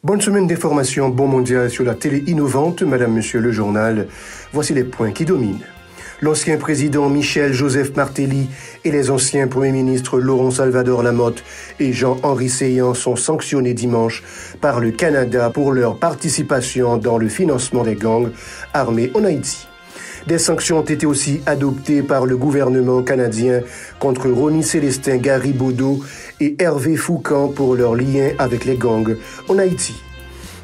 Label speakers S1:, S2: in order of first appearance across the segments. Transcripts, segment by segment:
S1: Bonne semaine d'information, bon mondial sur la télé innovante, Madame, Monsieur le journal. Voici les points qui dominent. L'ancien président Michel-Joseph Martelly et les anciens premiers ministres Laurent-Salvador Lamotte et Jean-Henri Séillant sont sanctionnés dimanche par le Canada pour leur participation dans le financement des gangs armés en Haïti. Des sanctions ont été aussi adoptées par le gouvernement canadien contre Ronnie Célestin, Gary Bodo et Hervé Foucan pour leur lien avec les gangs en Haïti.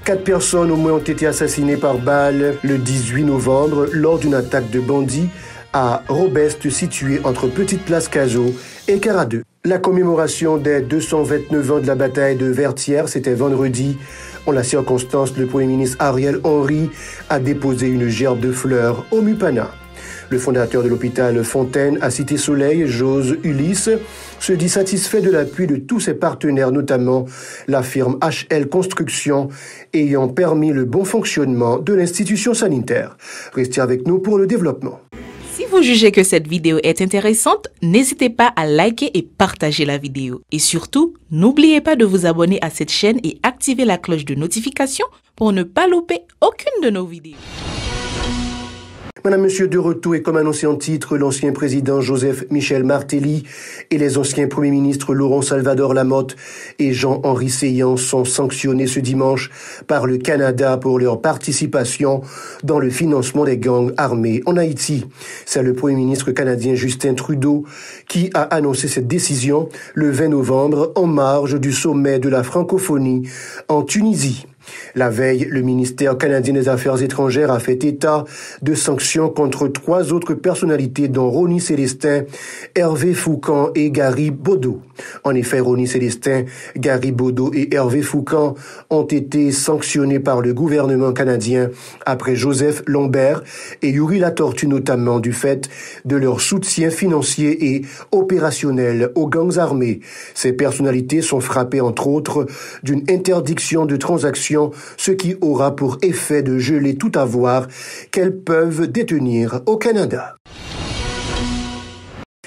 S1: 4 personnes au moins ont été assassinées par balle le 18 novembre lors d'une attaque de bandits à Robest, situé entre Petite Place Cazaux et Caradeux. La commémoration des 229 ans de la bataille de Vertières, c'était vendredi. En la circonstance, le Premier ministre Ariel Henry a déposé une gerbe de fleurs au Mupana. Le fondateur de l'hôpital Fontaine à Cité-Soleil, Jose Ulysse, se dit satisfait de l'appui de tous ses partenaires, notamment la firme HL Construction, ayant permis le bon fonctionnement de l'institution sanitaire. Restez avec nous pour le développement.
S2: Si vous jugez que cette vidéo est intéressante, n'hésitez pas à liker et partager la vidéo. Et surtout, n'oubliez pas de vous abonner à cette chaîne et activer la cloche de notification pour ne pas louper aucune de nos vidéos.
S1: Madame, Monsieur, de retour et comme annoncé en titre, l'ancien président Joseph Michel Martelly et les anciens premiers ministres Laurent-Salvador Lamotte et Jean-Henri Séillant sont sanctionnés ce dimanche par le Canada pour leur participation dans le financement des gangs armés en Haïti. C'est le premier ministre canadien Justin Trudeau qui a annoncé cette décision le 20 novembre en marge du sommet de la francophonie en Tunisie. La veille, le ministère canadien des Affaires étrangères a fait état de sanctions contre 3 autres personnalités dont Ronnie Célestin, Hervé Foucan et Gary Bodo. En effet, Ronnie Célestin, Gary Bodo et Hervé Foucan ont été sanctionnés par le gouvernement canadien après Joseph Lambert et Yuri Latortue notamment du fait de leur soutien financier et opérationnel aux gangs armés. Ces personnalités sont frappées entre autres d'une interdiction de transactions, ce qui aura pour effet de geler tout avoir qu'elles peuvent détenir au Canada.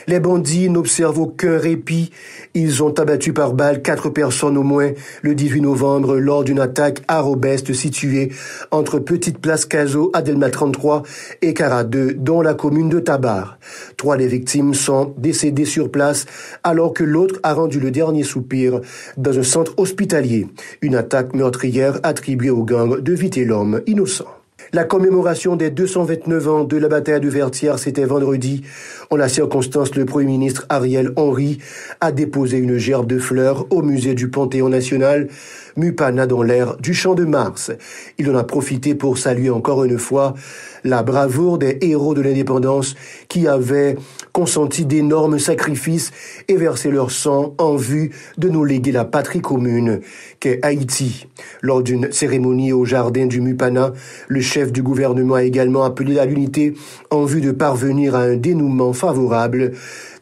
S1: Les bandits n'observent aucun répit. Ils ont abattu par balle 4 personnes au moins le 18 novembre lors d'une attaque à Robest située entre Petite Place Cazaux, Adelma 33 et Caradeux, dont la commune de Tabar. 3 des victimes sont décédées sur place alors que l'autre a rendu le dernier soupir dans un centre hospitalier. Une attaque meurtrière attribuée au gang de Vitellum innocent. La commémoration des 229 ans de la bataille de Vertières, c'était vendredi. En la circonstance, le Premier ministre Ariel Henry a déposé une gerbe de fleurs au musée du Panthéon national, Mupana dans l'air du Champ de Mars. Il en a profité pour saluer encore une fois la bravoure des héros de l'indépendance qui avaient consenti d'énormes sacrifices et versé leur sang en vue de nous léguer la patrie commune qu'est Haïti. Lors d'une cérémonie au jardin du Mupana, le chef du gouvernement a également appelé à l'unité en vue de parvenir à un dénouement favorable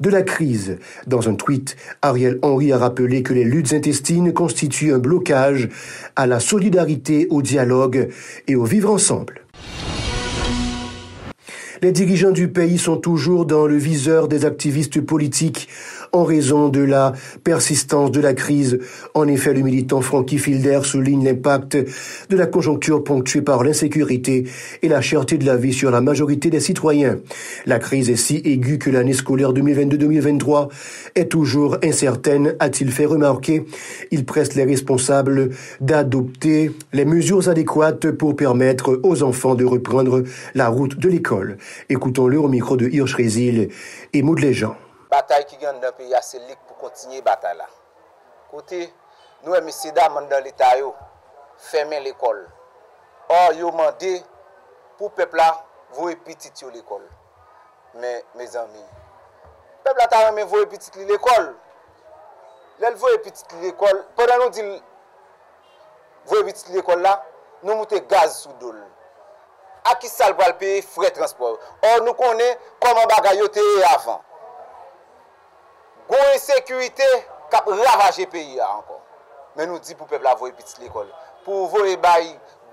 S1: de la crise. Dans un tweet, Ariel Henry a rappelé que les luttes intestines constituent un blocage à la solidarité, au dialogue et au vivre ensemble. Les dirigeants du pays sont toujours dans le viseur des activistes politiques en raison de la persistance de la crise. En effet, le militant Frankie Filder souligne l'impact de la conjoncture ponctuée par l'insécurité et la cherté de la vie sur la majorité des citoyens. La crise est si aiguë que l'année scolaire 2022-2023 est toujours incertaine, a-t-il fait remarquer. Il presse les responsables d'adopter les mesures adéquates pour permettre aux enfants de reprendre la route de l'école. Écoutons-le au micro de Hirsch Résil et Maud Léjean.
S3: Bataille qui gagne dans le pays, c'est ligue pour continuer la bataille là. Côté, nous, messieurs, dames, dans l'État, fermer l'école. Or, ils ont demandé pour le peuple là, vous petit l'école. Mais, mes amis, le peuple là, t'as même vous petit l'école. Là, vous petit l'école. Pendant nous dit, vous petit l'école là, nous mettons gaz sous l'eau. À qui ça va le payer frais de transport? Or, nous connaissons comment bagayoter avant. Gon insécurité qui a ravagé le pays encore. Mais nous disons pour le peuple avoir petit l'école. Pour vous les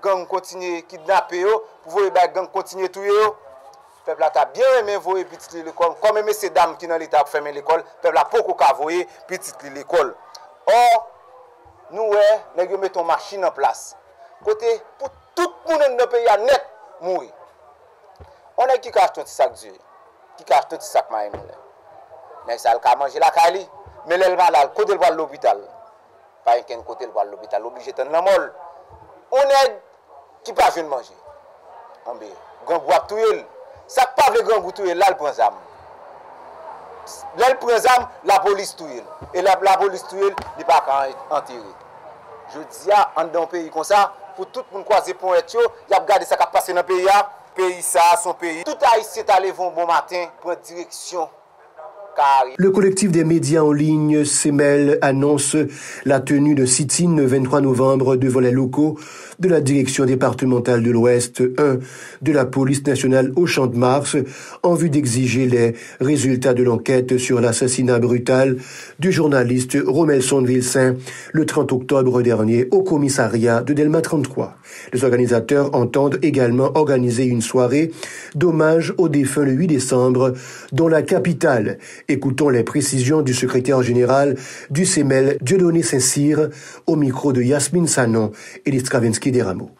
S3: gang continuer kidnapper, pour vous les gang continuer tuer. Le peuple a bien aimé voir petit l'école. Comme même ces dames qui dans l'état pour fermer l'école, le peuple a beaucoup qu'à voir petit l'école. Or, nous ouais, mettons une machine en place. Côté pour tout le monde dans le pays à net mourir. On a qui cache un petit sac d'huile, qui cache un petit sac maïs. Mais ça a mangé la cali, mais elle va là, côté le l'hôpital. Pas un côté le l'hôpital, obligé de la molle. On est qui pas venir manger. En bé, grand bois tout ça pas le grand goût tout là le prend zam. Là le prend zam, la police tout et la police tout il pas enterrer. Je dis en dans pays comme ça pour tout le monde croiser pour être il a regardé ça qui passé dans le pays ça son pays. Tout haïtien allé bon matin pour direction.
S1: Le collectif des médias en ligne SEMEL annonce la tenue de sit-in le 23 novembre devant les locaux de la direction départementale de l'Ouest 1 de la police nationale au Champ de Mars en vue d'exiger les résultats de l'enquête sur l'assassinat brutal du journaliste Romelson Vilsaint le 30 octobre dernier au commissariat de Delma 33. Les organisateurs entendent également organiser une soirée d'hommage aux défunts le 8 décembre dans la capitale. Écoutons les précisions du secrétaire général du SEMEL, Dieudonné Saint-Cyr, au micro de Yasmine Sanon et Stravinsky Deramo.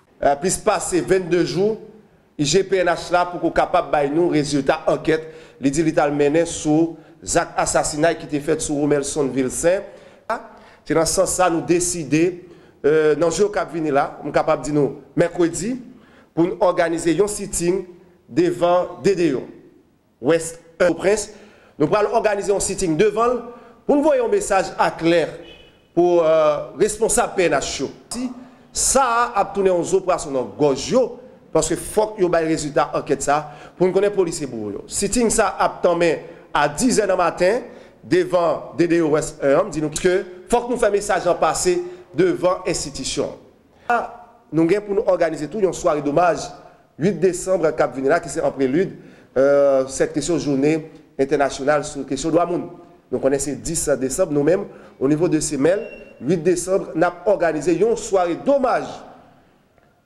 S4: Plus passer 22 jours, IGPNH là pour qu'on capable de nous résultat enquête, les digital mené sur actes assassinats qui étaient faits sur Romelson Vilsaint. C'est dans ce sens ça nous décider dans le jour qui vient là, on est capable de dire nous mercredi pour nous organiser un sitting devant DDO Ouest au Prince. Nous allons organiser un sitting devant pour nous envoyer un message à clair pour responsable PNH. Ça a tourné en opération dans gauche parce que faut que y ait résultat enquête ça pour nous connaître policier pour eux. Sitting ça a tombé à 10h du matin devant DDO Ouest 1, dit nous que faut que nous fassions un message en passé devant l'institution. Nous avons pour nous organiser tout une soirée d'hommage 8 décembre à Cap Vinela qui c'est en prélude cette question journée internationale sur la question de l'homme. Donc on est le 10 décembre nous-mêmes au niveau de SEMEL 8 décembre nous avons organisé une soirée d'hommage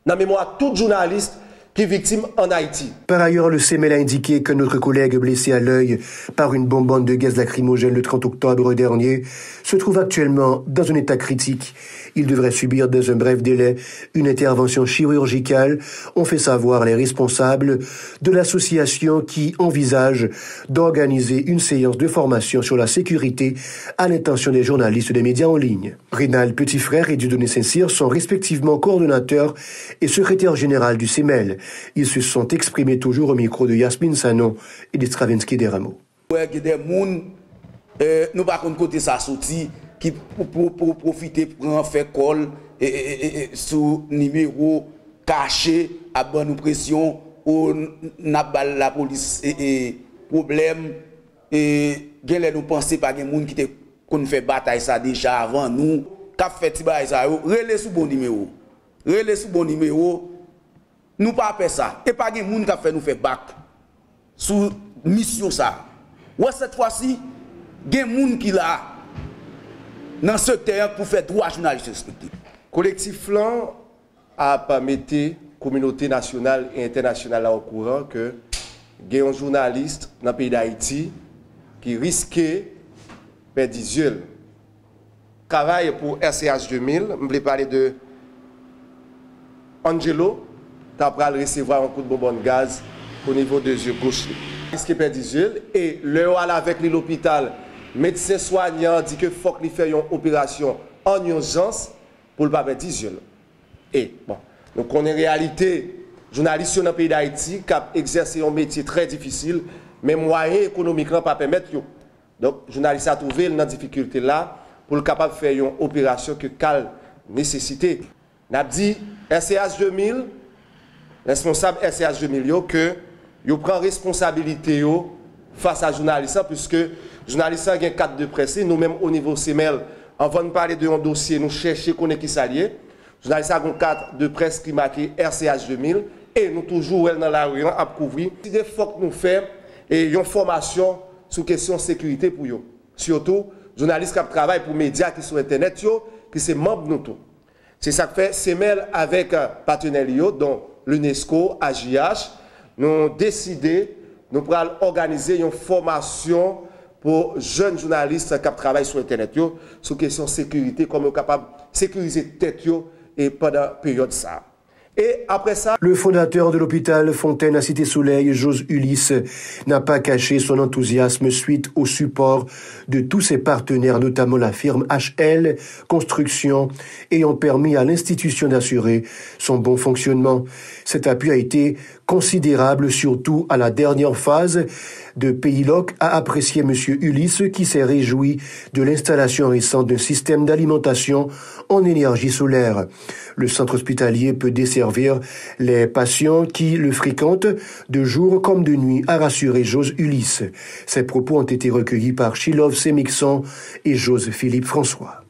S4: dans la mémoire de tout journaliste qui est victime en Haïti.
S1: Par ailleurs, le SEMEL a indiqué que notre collègue blessé à l'œil par une bonbonne de gaz lacrymogène le 30 octobre dernier se trouve actuellement dans un état critique. Il devrait subir dans un bref délai une intervention chirurgicale, ont fait savoir les responsables de l'association qui envisage d'organiser une séance de formation sur la sécurité à l'intention des journalistes des médias en ligne. Rénal Petitfrère et Dieudonné Saint-Cyr sont respectivement coordonnateurs et secrétaire général du SEMEL. Ils se sont exprimés toujours au micro de Yasmine Sanon et de Stravinsky Deramo.
S5: Ouais, que des gens, nous par contre côté ça sorti qui pour profiter pour faire call sous numéro caché à bonne pression ou n'a la police et problème et gen nous penser pas gen monde qui qu'on fait bataille ça déjà avant nous qu'a fait ti bail ça relais sous bon numéro nous pas faire ça et pas gen monde qui fait nous faire back sous mission ça ouais cette fois-ci gen monde qui là dans ce terrain pour faire droit journaliste respecté.
S4: Collectif Flan a pas mettre communauté nationale et internationale au courant que il y a un journaliste dans le pays d'Haïti qui risquait perdre des yeux. Travaille pour RCH 2000, je voulais parler de Angelo, qui a recevoir un coup de bonbonne de gaz au niveau des yeux gauche. Il risque de perdre des yeux et le avec l'hôpital. Médecin soignant dit que faut qu'il fasse une opération en urgence pour ne pas perdre des yeux. Et bon, donc on est en réalité journaliste dans le pays d'Haïti qui a exercé un métier très difficile, mais moyens économiques ne pas permettre. Donc journaliste a trouvé une difficulté là pour le capable de faire une opération que cal nécessité. N'a dit RCH 2000, responsable RCH 2000 que yo prend responsabilité face à journaliste puisque journaliste a un cadre de presse, nous-mêmes au niveau SEMEL, avant de parler de un dossier, nous cherchons connaître qui s'allie. Journaliste a un cadre de presse qui marqué RCH 2000 et nous toujours dans la rue à couvrir. Il faut que nous fassions une formation sur question sécurité pour eux. Surtout, journalistes qui travaillent pour les médias qui sont sur Internet, qui sont membres de nous. C'est ça que fait SEMEL avec partenaires dont l'UNESCO, AJH, nous avons décidé nous allons organiser une formation pour jeunes journalistes qui travaillent sur Internet sur question sécurité, comment capable sécuriser tête yo et pendant période ça. Et après ça,
S1: le fondateur de l'hôpital Fontaine à Cité-Soleil, Jose Ulysse, n'a pas caché son enthousiasme suite au support de tous ses partenaires, notamment la firme HL Construction, ayant permis à l'institution d'assurer son bon fonctionnement. Cet appui a été considérable, surtout à la dernière phase de Pays-Loc, a apprécié M. Ulysse, qui s'est réjoui de l'installation récente d'un système d'alimentation en énergie solaire. Le centre hospitalier peut desservir les patients qui le fréquentent de jour comme de nuit, a rassuré Jose Ulysse. Ces propos ont été recueillis par Chilov Semixon et Jose Philippe François.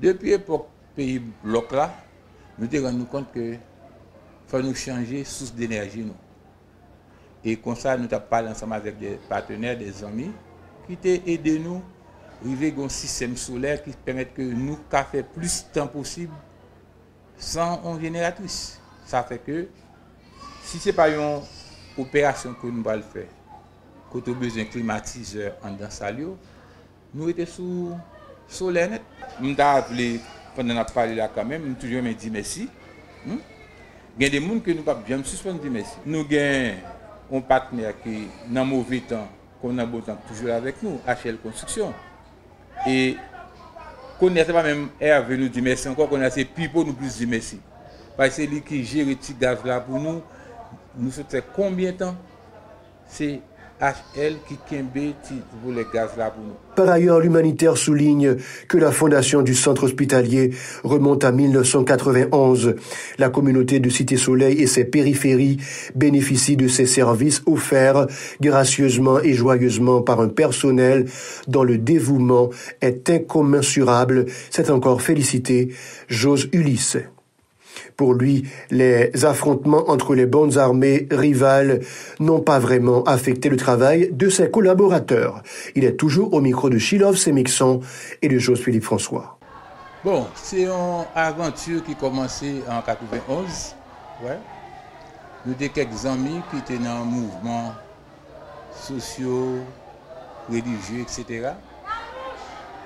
S6: Depuis l'époque Pays-Loc là, nous nous rendons compte que faut nous changer source d'énergie nous. Et comme ça, nous avons parlé ensemble avec des partenaires, des amis, qui t'ont aidé nous à arriver à un système solaire qui permet que nous fassions plus de temps possible sans une génératrice. Ça fait que si ce n'est pas une opération que nous allons faire, quand nous avons besoin de climatiseur en dans salio, nous étions sous solaire net. Nous avons appelé, pendant qu'on a parlé là quand même, nous toujours dit merci. Il y a des gens que nous ne pouvons pas suspendre dire merci. Nous avons un partenaire qui, dans mauvais temps, qu'on a beau temps, toujours avec nous, HL Construction. Et qu'on n'est pas même Hervé nous dit merci encore, qu'on a ces pipeaux nous plus dit merci. Parce que c'est lui qui gère le petit gaz là pour nous. Nous fait combien de temps? C'est HL qui kembe pour les gaz là pour nous.
S1: Par ailleurs, l'humanitaire souligne que la fondation du centre hospitalier remonte à 1991. La communauté de Cité-Soleil et ses périphéries bénéficient de ces services offerts gracieusement et joyeusement par un personnel dont le dévouement est incommensurable. C'est encore félicité Jose Ulysse. Pour lui, les affrontements entre les bandes armées rivales n'ont pas vraiment affecté le travail de ses collaborateurs. Il est toujours au micro de Chilov Semixon et de Jose Philippe François.
S6: Bon, c'est une aventure qui a commencé en 1991. Ouais. Nous avons quelques amis qui étaient dans un mouvement sociaux, religieux, etc.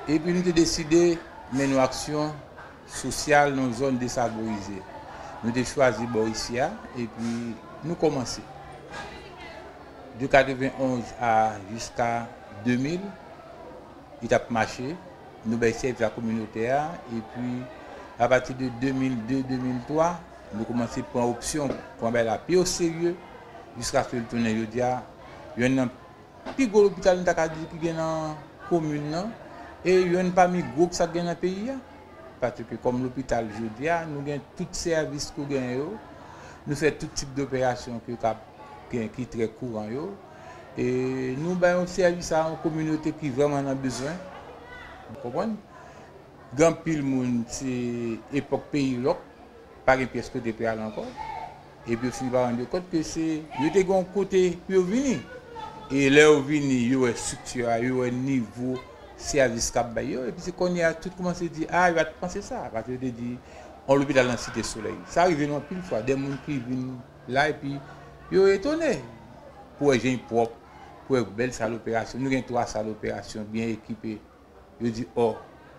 S6: Et puis nous avons décidé de mener une action sociale dans une zone défavorisée. Nous avons choisi Borissia et puis nous commençons. De 1991 jusqu'à 2000, il a marché. Nous avons servi la communauté et puis à partir de 2002-2003, nous commençons à prendre option pour mettre la paix au sérieux jusqu'à ce que le tournée il y a un plus gros hôpital qui est dans la commune et il y a un parmi gros qui est dans le pays. Parce que comme l'hôpital aujourd'hui, nous avons tous les services que nous avons, nous faisons tout type d'opérations qui sont très courant. Et nous avons un service à une communauté qui vraiment en a besoin. Vous comprenez? Grand pile monde, c'est époque Pays-Loc, par une pièce que tu peux aller encore. Et puis, on va rendre compte que c'est un côté pour venir. Et là, on vient, il y a une structure, il y a un niveau. Service cap bayo et puis c'est qu'on y a tout commencé à dire il va penser ça parce que dit on l'hôpital dans Cité-Soleil ça arrive une pile fois des gens qui viennent là et puis yo étonné pour gens propre pour une belle salle d'opération nous avons 3 salles d'opération bien équipées je dis oh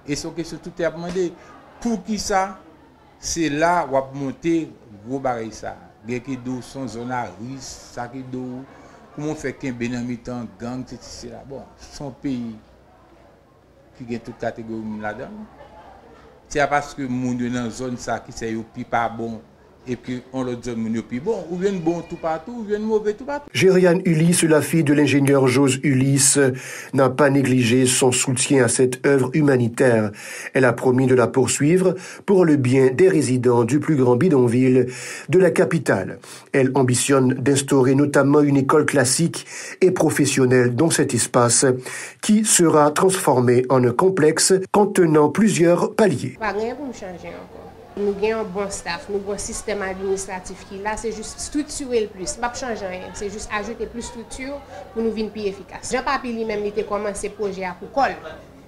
S6: et son question tout est demandé pour qui ça c'est là où va monter gros baril ça bien qui do son zone à risque ça qui do comment fait qu'un bénamitan gang c'est là bon son pays qui a toute catégorie là-dedans. C'est parce que les gens dans la zone qui sont pas bon et puis on leur dit que plus bon, ou bien bon tout partout, ou bien mauvais tout partout.
S1: Gériane Ulysse, la fille de l'ingénieur Jose Ulysse, n'a pas négligé son soutien à cette œuvre humanitaire. Elle a promis de la poursuivre pour le bien des résidents du plus grand bidonville de la capitale. Elle ambitionne d'instaurer notamment une école classique et professionnelle dans cet espace qui sera transformé en un complexe contenant plusieurs paliers.
S7: Pas rien pour changer encore. Nous avons un bon staff, nous avons un système administratif qui là, c'est juste structurer le plus. Pas changer rien, c'est juste ajouter plus de structure pour nous venir plus efficace. Jean-Papi lui-même, il a commencé le projet à Poukol.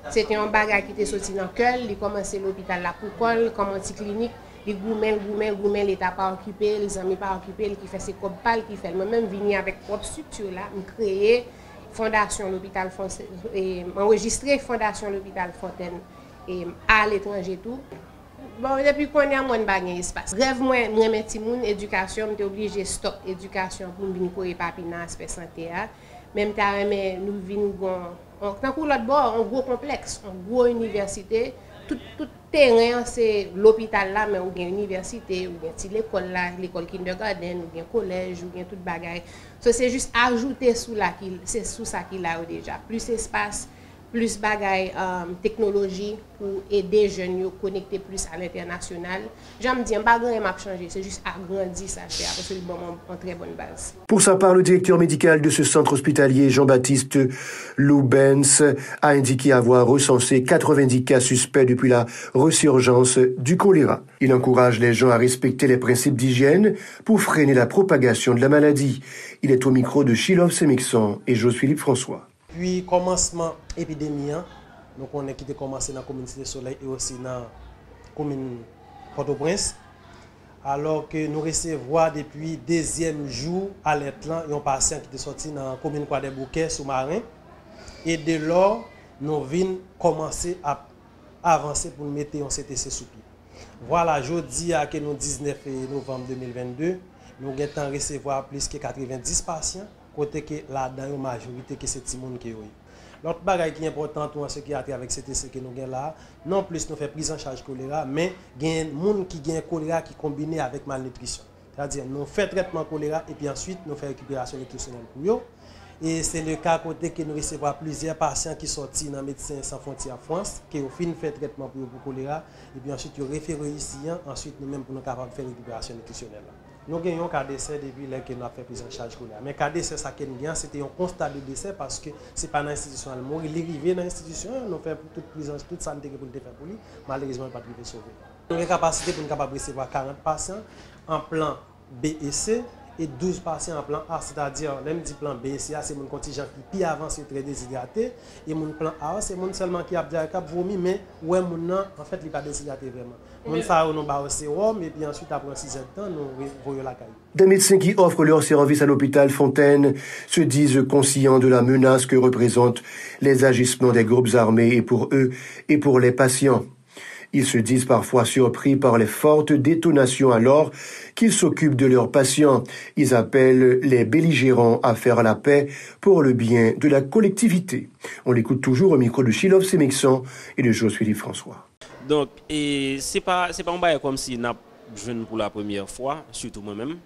S7: C'était un bagage qui était sorti dans le cœur, il a commencé l'hôpital à Poukol comme anti-clinique. Les gourmets, l'État pas occupé, les amis pas occupés, qui fait ses copales, qui fait moi-même venir avec propre structure là, créer fondation l'hôpital Fontaine, enregistrer fondation l'hôpital Fontaine et à l'étranger tout. Bon, depuis qu'on est à mon bagage espace. Rêve moi mettre mon éducation, m'étais obligé stop éducation pour venir courir papi dans aspect santé a. Même ta mais nous vinn bon tant que l'autre bord un gros complexe, une grosse université, tout terrain c'est l'hôpital là mais ou bien université ou bien l'école là, l'école kindergarten ou bien collège ou bien toute bagaille. So c'est juste ajouter sous là c'est sous ça qu'il a déjà. Plus espace, plus bagaille technologie pour aider les jeunes à connecter plus à l'international. J'aime dire, pas grand m'a changé, c'est juste agrandir ça faire parce que c'est une très bonne base.
S1: Pour sa part, le directeur médical de ce centre hospitalier, Jean-Baptiste Loubens, a indiqué avoir recensé 90 cas suspects depuis la resurgence du choléra. Il encourage les gens à respecter les principes d'hygiène pour freiner la propagation de la maladie. Il est au micro de Chilov Semixon et José-Philippe François.
S8: Puis, commencement épidémie, donc on a commencé dans la commune Cité Soleil et aussi dans la commune Port-au-Prince. Alors que nous recevons depuis le deuxième jour à l'Etlan, un patient qui est sorti dans la commune Croix-des-Bouquets sous-marin. Et dès lors, nous venons commencer à avancer pour mettre un CTC sous pied. Voilà, jeudi à nous 19 novembre 2022, nous avons recevoir plus que 90 patients. Côté que la majorité que c'est Timon qui est. L'autre bagage qui est important en ce qui a trait avec CTC que nous avons là, non plus nous fait prise en charge choléra, mais il y a des gens qui ont choléra qui combiné avec malnutrition. C'est-à-dire nous faisons traitement choléra et puis ensuite nous faisons récupération nutritionnelle pour eux. Et c'est le cas côté que nous recevons plusieurs patients qui sont sortis dans Médecins sans frontières France, qui ont fait traitement pour choléra et puis ensuite ils référé ici, ensuite nous-mêmes pour nous capables de faire récupération nutritionnelle. Nous avons un cas de décès depuis que nous avons fait prise en charge choléra. Mais le cas de décès, c'était un constat de décès parce que ce n'est pas dans l'institution. Il est arrivé dans l'institution, nous fait toute santé pour le faire pour lui, malheureusement, il n'a pas pu le sauver. Nous avons la capacité pour nous capables de recevoir 40 patients en plan B et C et 12 patients en plan A, c'est-à-dire, même dit plan B et C, c'est mon contingent qui est avancé, très déshydraté, et mon plan A, c'est mon seulement qui a vomi, mais ouais, mon en fait, il n'est pas déshydraté vraiment. Mon ça, nous avons au sérum, et puis ensuite, après 6 heures de temps, nous voyons la caille.
S1: Des médecins qui offrent leur service à l'hôpital Fontaine se disent conscients de la menace que représentent les agissements des groupes armés et pour eux et pour les patients. Ils se disent parfois surpris par les fortes détonations alors qu'ils s'occupent de leurs patients. Ils appellent les belligérants à faire la paix pour le bien de la collectivité. On l'écoute toujours au micro de Chilov Semixon et de José-Philippe François.
S9: Donc, c'est pas un bail comme si n'a jeune pour la première fois, surtout moi-même.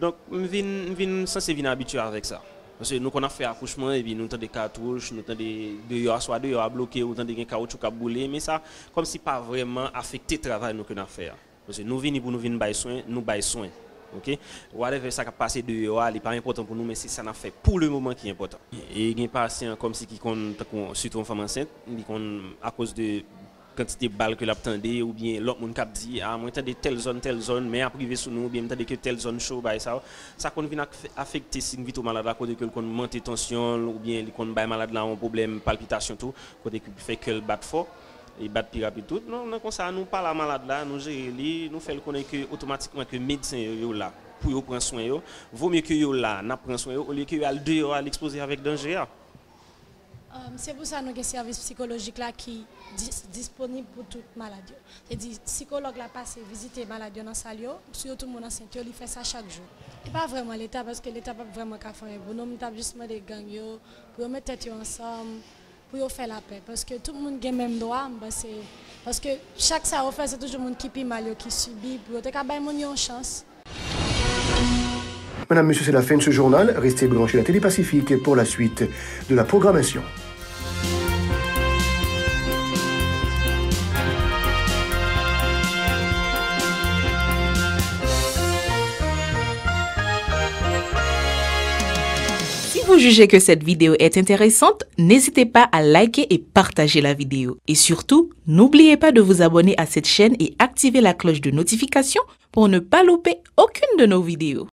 S9: Donc, je suis censé venir habitué avec ça. Parce que nous avons fait accouchement et puis nous avons des cartouches, nous avons des soit à bloquer, nous avons des caoutchouc à bouler, mais ça, comme si pas vraiment affecté le travail que nous avons fait. Parce que nous venons pour nous venir bailler soin, nous bailler soin. OK? Whatever ça a passé dehors, il n'est pas important pour nous, mais c'est ça n'a fait pour le moment qui est important. Et il y a des patients comme si qui surtout une femme enceinte, à cause de quantité de balles que l'attendait ou bien l'autre monde qui dit ah moi de telle zone mais à privé sur nous ou bien m'entendait que telle zone chaud bah ça qu'on vient affecter signe vite au malade à côté que qu'on monte tension ou bien qu'on bail malade là un problème palpitation tout côté que fait que le bat fort et bat plus rapide tout non comme ça nous pas la malade là nous gérer nous fait connaître que automatiquement que médecin yo là pour yo prendre soin yo vaut mieux que yo là n'a prendre soin yo au lieu que yo al dehors à l'exposer avec danger.
S10: C'est pour ça que nous avons un service psychologique là qui est disponible pour toute maladie. C'est-à-dire psychologue là passe visiter maladie dans la salle, surtout mon enceinte, il fait ça chaque jour. Et pas vraiment l'État parce que l'État pas vraiment qu'à faire pour nous avons juste des gangs pour mettre tête ensemble pour faire la paix parce que tout le monde a le même droit parce que chaque ça fait c'est toujours le monde qui pie mal qui subit pour te capable une chance.
S1: Madame, Monsieur, c'est la fin de ce journal. Restez branchés à la Télé Pacifique pour la suite de la programmation.
S2: Si vous jugez que cette vidéo est intéressante, n'hésitez pas à liker et partager la vidéo. Et surtout, n'oubliez pas de vous abonner à cette chaîne et activer la cloche de notification pour ne pas louper aucune de nos vidéos.